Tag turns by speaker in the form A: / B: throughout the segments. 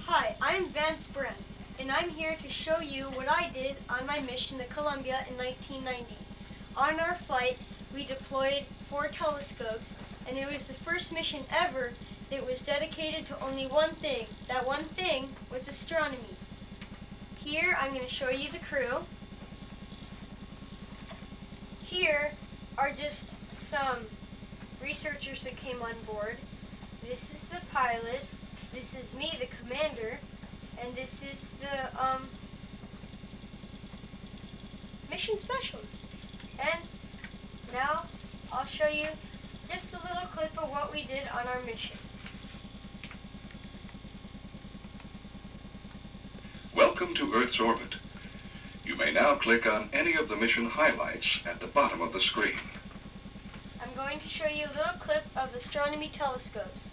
A: Hi, I'm Vance Brent, and I'm here to show you what I did on my mission to Columbia in 1990. On our flight, we deployed 4 telescopes, and it was the first mission ever that was dedicated to only one thing. That one thing was astronomy. Here, I'm going to show you the crew. Here are just some researchers that came on board. This is the pilot. This is me, the commander. And this is the mission specialist. And now I'll show you just a little clip of what we did on our mission.
B: Welcome to Earth's orbit. You may now click on any of the mission highlights at the bottom of the screen.
A: I'm going to show you a little clip of astronomy telescopes.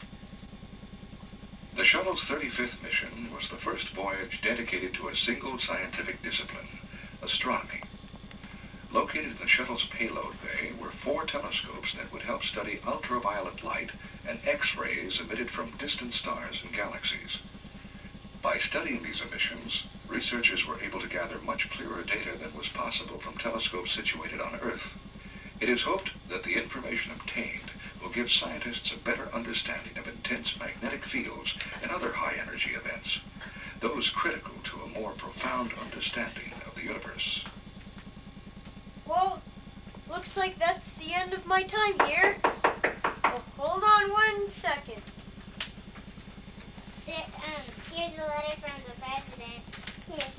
B: The shuttle's 35th mission was the first voyage dedicated to a single scientific discipline, astronomy. Located in the shuttle's payload bay were 4 telescopes that would help study ultraviolet light and X-rays emitted from distant stars and galaxies. By studying these emissions, researchers were able to gather much clearer data than was possible from telescopes situated on Earth. It is hoped that the information obtained will give scientists a better understanding of intense magnetic fields and other high-energy events, those critical to a more profound understanding of the universe.
A: Well, looks like that's the end of my time here. Well, hold on 1 second.
C: Here's a letter from the president. Here.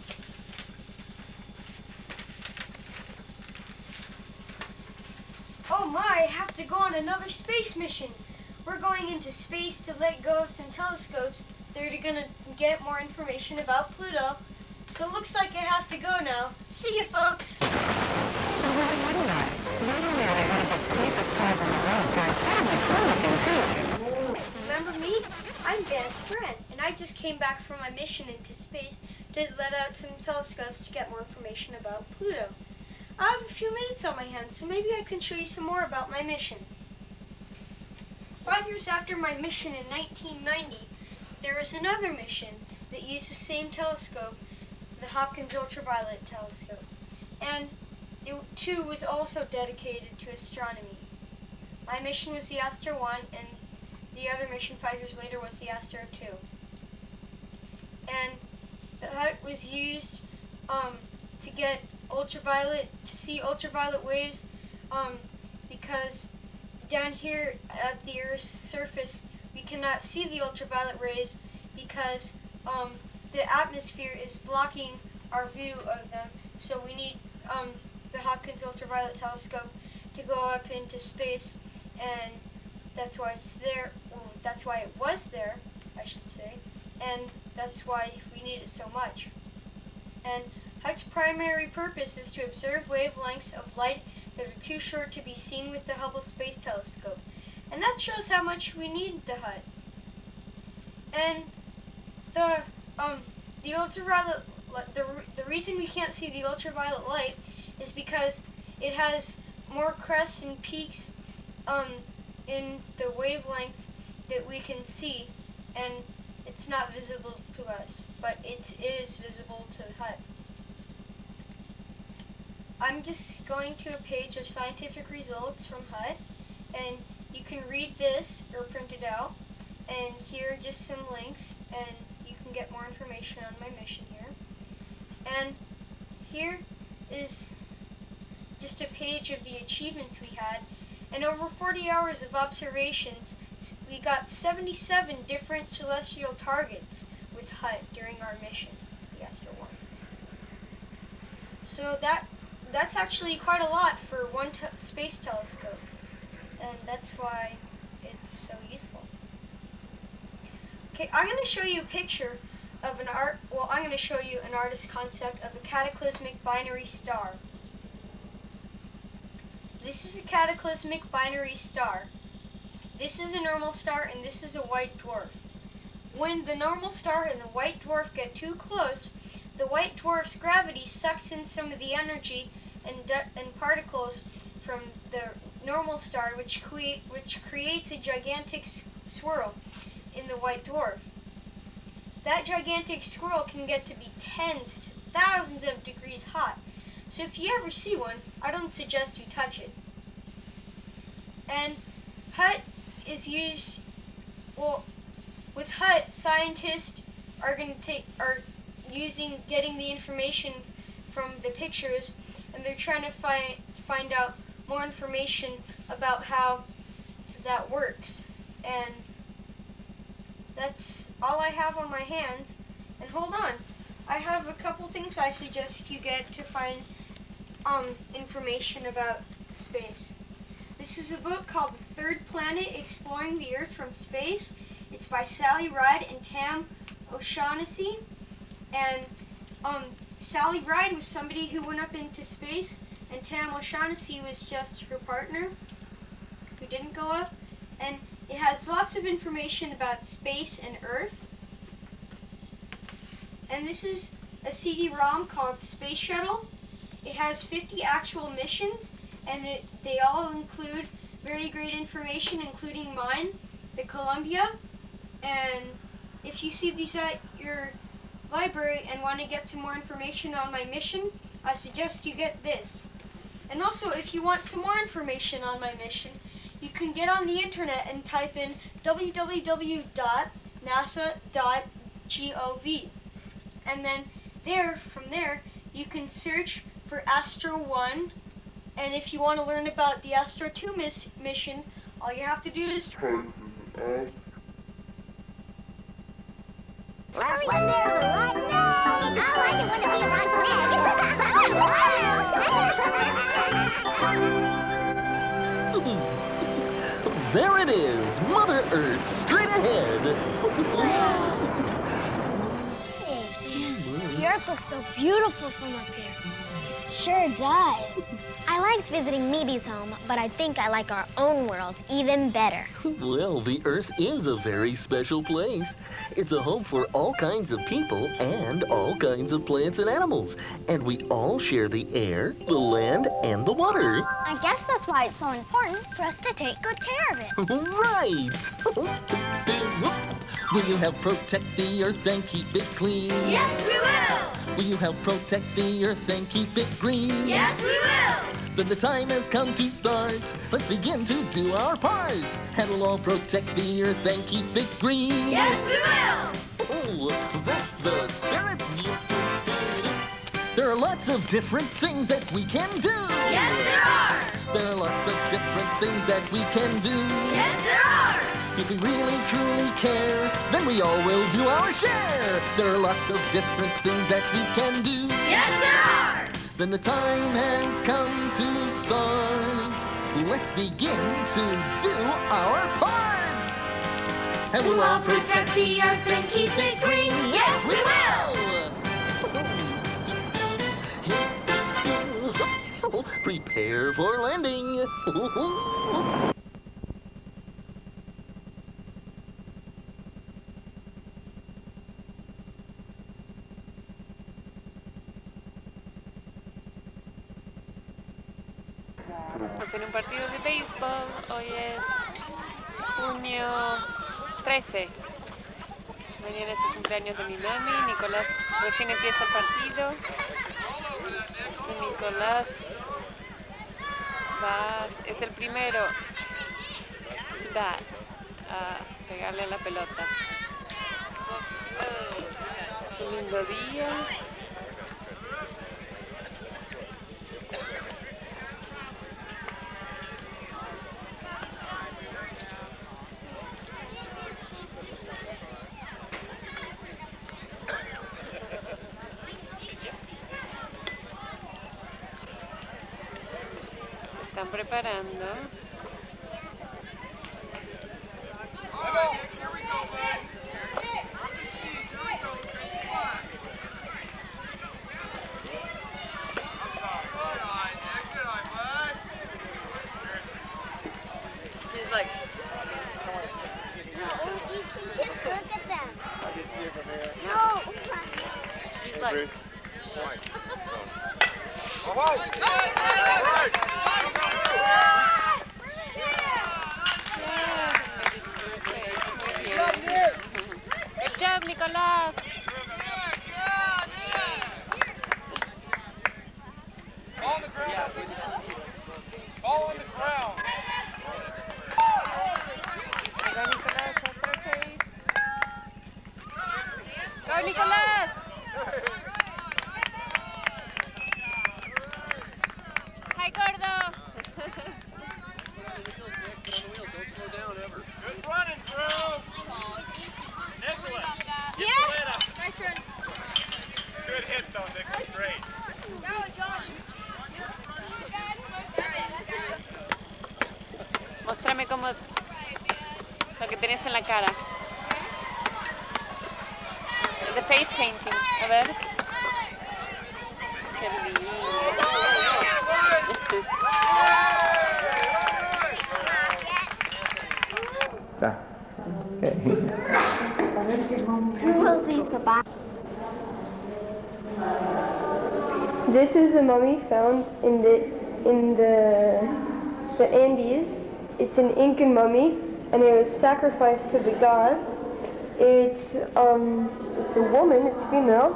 A: Oh my, I have to go on another space mission. We're going into space to let go of some telescopes. They're going to get more information about Pluto. So it looks like I have to go now. See you, folks. Remember me? I'm Vance Brent, and I just came back from my mission into space to let out some telescopes to get more information about Pluto. I have a few minutes on my hands, so maybe I can show you some more about my mission. 5 years after my mission in 1990, there was another mission that used the same telescope, the Hopkins Ultraviolet Telescope, and it too was also dedicated to astronomy. My mission was the Astro 1, and the other mission 5 years later was the Astro 2. And the hut was used to see ultraviolet waves, because down here at the Earth's surface we cannot see the ultraviolet rays because the atmosphere is blocking our view of them. So we need the Hopkins Ultraviolet Telescope to go up into space, and that's why it's there. Well, that's why it was there, I should say, and that's why we need it so much. And HUT's primary purpose is to observe wavelengths of light that are too short to be seen with the Hubble Space Telescope. And that shows how much we need the HUT. And the ultraviolet, the reason we can't see the ultraviolet light is because it has more crests and peaks in the wavelength that we can see, and it's not visible to us, but it is visible to the HUT. I'm just going to a page of scientific results from HUT, and you can read this or print it out, and here are just some links, and you can get more information on my mission here. And here is just a page of the achievements we had, and over 40 hours of observations, we got 77 different celestial targets with HUT during our mission, the Astro 1. So that's actually quite a lot for one space telescope, and that's why it's so useful. Okay, I'm going to show you a picture of I'm going to show you an artist's concept of a cataclysmic binary star. This is a cataclysmic binary star. This is a normal star, and this is a white dwarf. When the normal star and the white dwarf get too close, the white dwarf's gravity sucks in some of the energy and particles from the normal star, which creates a gigantic swirl in the white dwarf. that gigantic squirrel can get to be tens to thousands of degrees hot. So if you ever see one, I don't suggest you touch it. And HUT is used, well, with HUT, scientists are getting the information from the pictures, and they're trying to find out more information about how that works. And that's all I have on my hands. And hold on, I have a couple things I suggest you get to find information about space. This is a book called The Third Planet: Exploring the Earth from Space. It's by Sally Ride and Tam O'Shaughnessy. And Sally Ride was somebody who went up into space, and Tam O'Shaughnessy was just her partner who didn't go up. And it has lots of information about space and Earth. And this is a CD-ROM called Space Shuttle. It has 50 actual missions, and they all include very great information, including mine, the Columbia. And if you see these at your library and want to get some more information on my mission, I suggest you get this. And also, if you want some more information on my mission, you can get on the internet and type in www.nasa.gov. And then from there, you can search for Astro 1. And if you want to learn about the Astro 2 mission, all you have to do is
C: Well, when there's a rotten egg. Oh, I don't want to be a rotten egg.
D: There it is, Mother Earth, straight ahead.
E: The Earth looks so beautiful from up here. It sure does.
F: I liked visiting Mummies' home, but I think I like our own world even better.
D: Well, the Earth is a very special place. It's a home for all kinds of people and all kinds of plants and animals. And we all share the air, the land, and the water.
E: I guess that's why it's so important for us to take good care of it.
D: Right! Will you help protect the Earth and keep it clean?
C: Yes, we will.
D: Will you help protect the Earth and keep it green?
C: Yes, we will.
D: Then the time has come to start. Let's begin to do our part. And we'll all protect the Earth and keep it green.
C: Yes, we will.
D: Oh, that's the spirit. There are lots of different things that we can do.
C: Yes, there are.
D: There are lots of different things that we can do.
C: Yes, there are.
D: If we really truly care, then we all will do our share. There are lots of different things that we can do.
C: Yes, there are.
D: Then the time has come to start. Let's begin to do our parts. And we'll all protect the Earth and keep it green.
C: Yes, we
D: will. Prepare for landing.
G: Estamos en un partido de béisbol. Hoy es junio 13. Mañana es el cumpleaños de mi mami. Nicolás recién empieza el partido. Y Nicolás es el primero to bat, a pegarle a la pelota. Es un lindo día. Están preparando.
C: He's like, look at them.
H: I can see it from here.
C: No.
H: He's like, Bruce.
G: Good job, job, Nicolas.
H: Ball on the ground. Ball on the ground.
G: Go, Nicolas, at their pace. Go, Nicolas. Hi, Gordo.
H: Good running, Drew. Nicolas.
C: Yeah. Nice run.
H: Good hit, though, Nicolas. Great.
C: That was Josh.
G: Móstrame cómo lo que tenés en la cara. The face painting. A ver. Qué lindo.
A: This is the mummy found in the Andes. It's an Incan mummy, and it was sacrificed to the gods. It's a woman. It's female.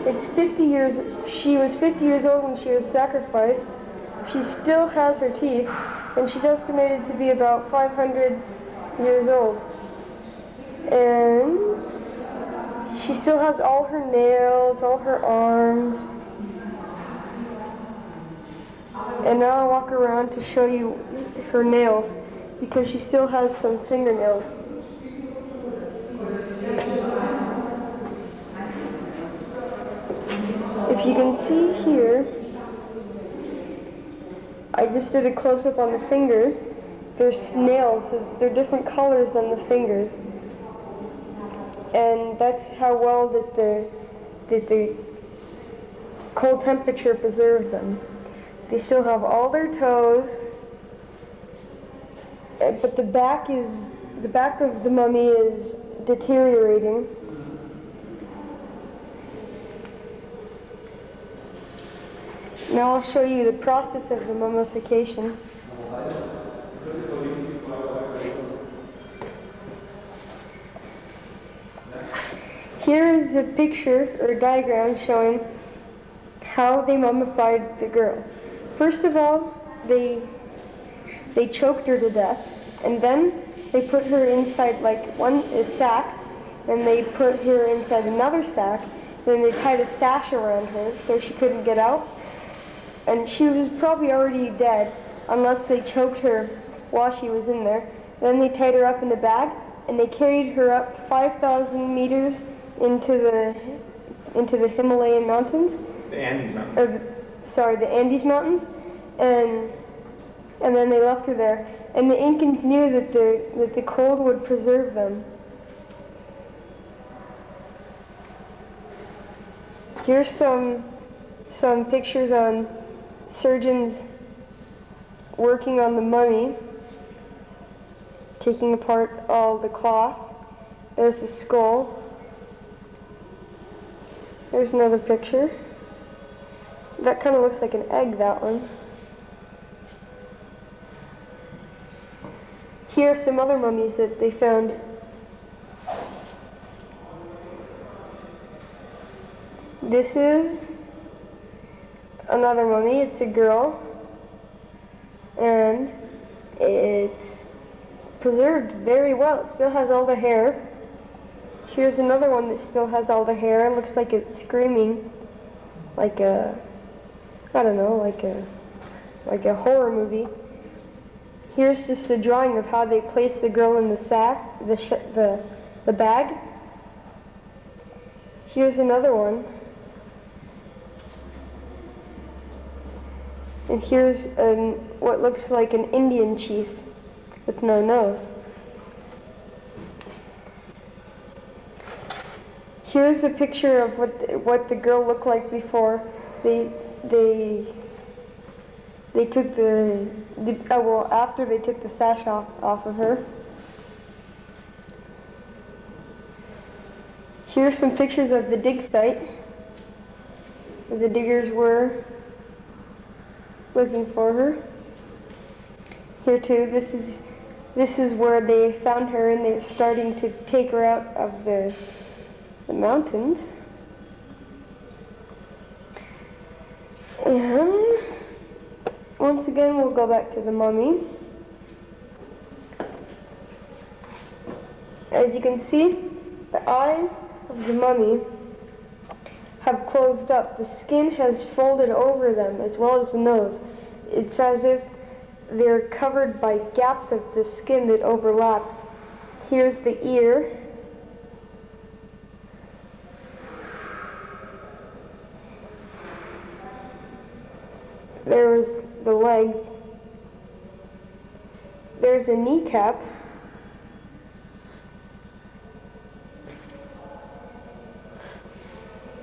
A: It's 50 years. She was 50 years old when she was sacrificed. She still has her teeth, and she's estimated to be about 500 years old. And she still has all her nails, all her arms. And now I'll walk around to show you her nails, because she still has some fingernails. If you can see here, I just did a close-up on the fingers. There's nails, they're different colors than the fingers. And that's how well that the cold temperature preserved them. They still have all their toes, but the back of the mummy is deteriorating. Now I'll show you the process of the mummification. Here is a picture or a diagram showing how they mummified the girl. First of all, they choked her to death, and then they put her inside a sack, and they put her inside another sack, then they tied a sash around her so she couldn't get out, and she was probably already dead unless they choked her while she was in there. Then they tied her up in a bag, and they carried her up 5,000 meters into the Himalayan mountains.
I: The Andes Mountains.
A: The Andes Mountains, and then they left her there. And the Incans knew that the cold would preserve them. Here's some pictures on surgeons working on the mummy, taking apart all the cloth. There's the skull. There's another picture. That kind of looks like an egg, that one. Here are some other mummies that they found. This is another mummy. It's a girl, and it's preserved very well. It still has all the hair. Here's another one that still has all the hair. It looks like it's screaming, like a horror movie. Here's just a drawing of how they placed the girl in the sack, the bag. Here's another one. And here's what looks like an Indian chief with no nose. Here's a picture of what the girl looked like before they took after they took the sash off of her. Here's some pictures of the dig site where the diggers were looking for her. Here too, this is where they found her, and they're starting to take her out of
I: the mountains. And once again, we'll go back to the mummy. As you can see, the eyes of the mummy have closed up. The skin has folded over them, as well as the nose. It's as if they're covered by gaps of the skin that overlaps. Here's the ear. There's the leg. There's a kneecap.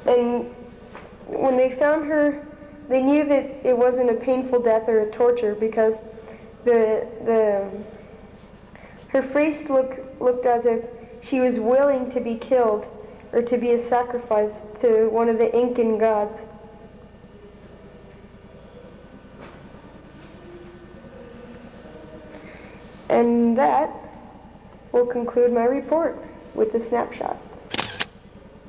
I: And when they found her, they knew that it wasn't a painful death or a torture because her face looked as if she was willing to be killed or to be a sacrifice to one of the Incan gods. And that will conclude my report with the snapshot.